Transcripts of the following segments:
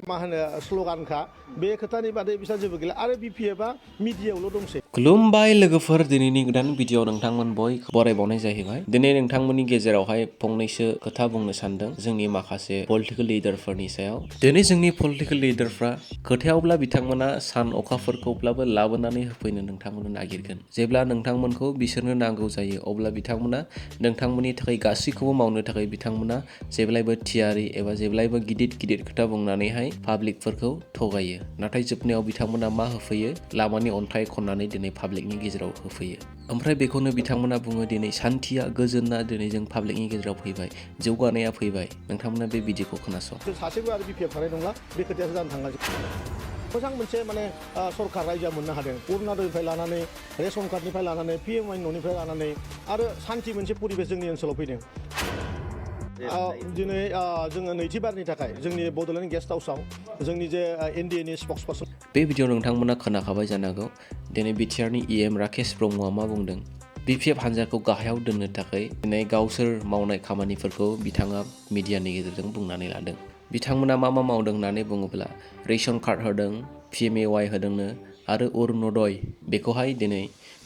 मा होनो स्ल'गानखा बे खोथानि बादै बिसा जेबो गैला आरो BPFआ मिडियायावल' दंसै। खुलुमबाय लोगोफोर, दिनैनि गोदान भिडिअ नोंथांमोन बयखौ बरायबावनाय जाहैबाय। दिनै नोंथांमोननि गेजेरावहाय फंनैसो खोथा बुंनो सानदों जोंनि माखासे पलिटिकेल लिडारफोरनि सायाव। दिनै जोंनि पलिटिकेल लिडारफ्रा खोथायावब्ला बिथांमोना सान अखाफोरखौब्लाबो लाबोनानै होफैनो नोंथांमोननो नागिरगोन। जेब्ला नोंथांमोनखौ बिसोरनो नांगौ जायो अब्ला बिथांमोना नोंथांमोननि थाखाय गासैखौबो मावनो थाखाय बिथांमोना जेब्लायबो थियारि एबा जेब्लायबो गिदिर खोथा बुंनानैहाय पाब्लिकफोरखौ थगायो। नाथाय जोबनायाव बिथांमोना मा होफैयो? लामानि अन्थाइ खननानै दिनै पाब्लिकनि गेजेराव होफैयो। ओमफ्राय बेखौनो बिथांमोना बुङो दिनै सान्थिया गोजोना दिनै जों पाब्लिकनि गेजेराव फैबाय, जौगानाया फैबाय। नोंथांमोना बे भिडिअखौ खोनासं। सासेबो आरो BPF थानाय नंला, बे खोथायासो जानो थांगासिनो। मोजां मोनसे माने सरकार रायजोआ मोननो हादों। अरुणाचलनिफ्राय लानानै रेशन कार्डनिफ्राय लानानै PMI न'निफ्राय लानानै आरो सान्थि मोनसे परिबेस जोंनि ओनसोलाव फैदों। दिनै जोङो नैथि बारनि थाखाय जोंनि बड'लेण्ड गेस्ट हाउसआव जोंनि जे NDAनि स्पक्स पार्सन। बे भिडिअ नोंथांमोना खोनाखाबाय जानांगौ। दिनै बिटिआरनि EM राकेश ब्रह्मआ मा बुंदों? BPF हान्जाखौ गाहायाव दोननो थाखाय दिनै गावसोर मावनाय खामानिफोरखौ बिथाङा मिडियानि गेजेरजों बुंनानै लादों। बिथांमोना मा मावदों होननानै बुङोब्ला रेशन कार्ड होदों, PMAY होदोंनो आरो अरुण'दय बेखौहाय दिनै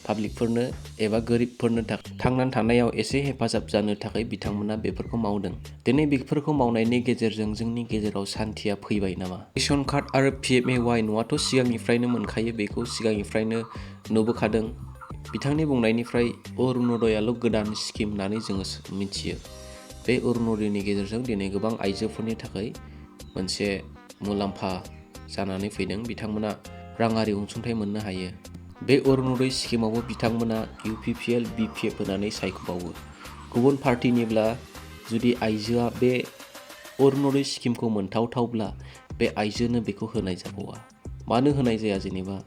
पाब्लिकफोरनो एबा गोरिबफोरनो थांनानै थानायाव एसे हेफाजाब जानो थाखाय बिथांमोना बेफोरखौ मावदों। दिनै बेफोरखौ मावनायनि गेजेरजों जोंनि गेजेराव सान्थिया फैबाय नामा? रेशन कार्ड आरो PMAY न'आथ' सिगांनिफ्रायनो मोनखायो, बेखौ सिगांनिफ्रायनो नुबोखादों। बिथांनि बुंनायनिफ्राय अरुण'दयाल' गोदान स्किम होननानै जोङो मिथियो। बे अरुण'दयनि गेजेरजों दिनै गोबां आइजोफोरनि थाखाय मोनसे मुलाम्फा जानानै फैदों। बिथांमोना राङारि अनसुंथाइ मोननो हायो। बे अरुण'दय स्किमावबो बिथांमोना UPPL BPF होनानै सायख'बावो। गुबुन पार्टिनिब्ला जुदि आइजोआ बे अरुण'दय स्किमखौ मोनथावथावब्ला बे आइजोनो बेखौ होनाय जाबावा। मानो होनाय जाया जेनेबा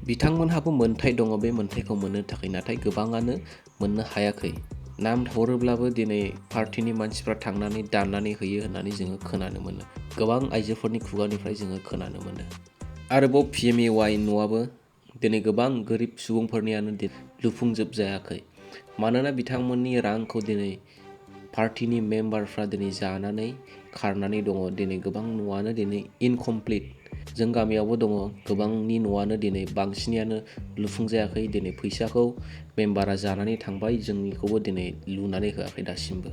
बिथांमोनहाबो मोन्थाय दङ बे मोन्थायखौ मोननो थाखाय, नाथाय गोबाङानो मोननो हायाखै। नाम हरोब्लाबो दिनै पार्टिनि मानसिफ्रा थांनानै दाननानै होयो होननानै जोङो खोनानो मोनो। गोबां आइजोफोरनि खुगानिफ्राय जोङो खोनानो मोनो। आरोबाव PMAY न'आबो दिनै गोबां गोरिब सुबुंफोरनियानो लुफुंजोबजायाखै। मानोना बिथांमोननि रांखौ दिनै पार्टिनि मेम्बारफ्रा दिनै जानानै खारनानै दङ। दिनै गोबां न'आनो दिनै इनकमप्लिट। जों गामियावबो दङ, गोबांनि न'आनो दिनै बांसिनानो लुफुंजायाखै। दिनै फैसाखौ मेम्बारा जानानै थांबाय, जोंनिखौबो दिनै लुनानै होआखै दासिमबो।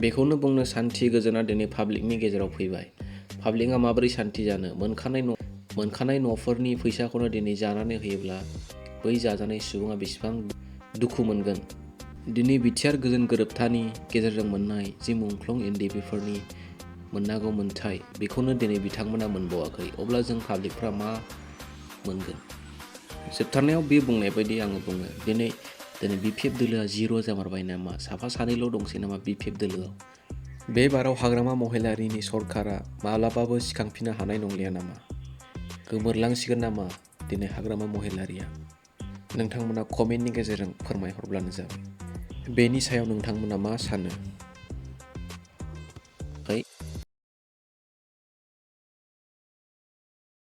बेखौनो बुंनो सान्थि गोजोना दिनै पाब्लिकनि गेजेराव फैबाय। पाब्लिकआ माबोरै सान्थि जानो? मोनखानाय न'फोरनि फैसाखौनो दिनै जानानै होयोब्ला बै जाजानाय सुबुङा बेसेबां दुखु मोनगोन। दिनै बिटिआर गोजोन गोरोबथानि गेजेरजों मोननाय जि मुंख्लं NDBफोरनि मोननांगौ मोन्थाय, बेखौनो दिनै बिथांमोना मोनबावाखै। अब्ला जों पाब्लिकफ्रा मा मोनगोन? जोबथारनायाव बे बुंनाय बायदि आङो बुङो, दिनै BPF दोलोआ जिर' जामारबाय नामा? साफा सानैल' दंसै नामा BPF दोलोआव? बे बाराव हाग्रामा महिलारिनि सरकारा माब्लाबाबो सिखांफिननो हानाय नंलिया नामा? गोमोरलांसिगोन नामा दिनै हाग्रामा महिलारिया? नोंथांमोना कमेन्टनि गेजेरजों फोरमायहरब्लानो जाबाय। बेनि सायाव नोंथांमोना मा सानो?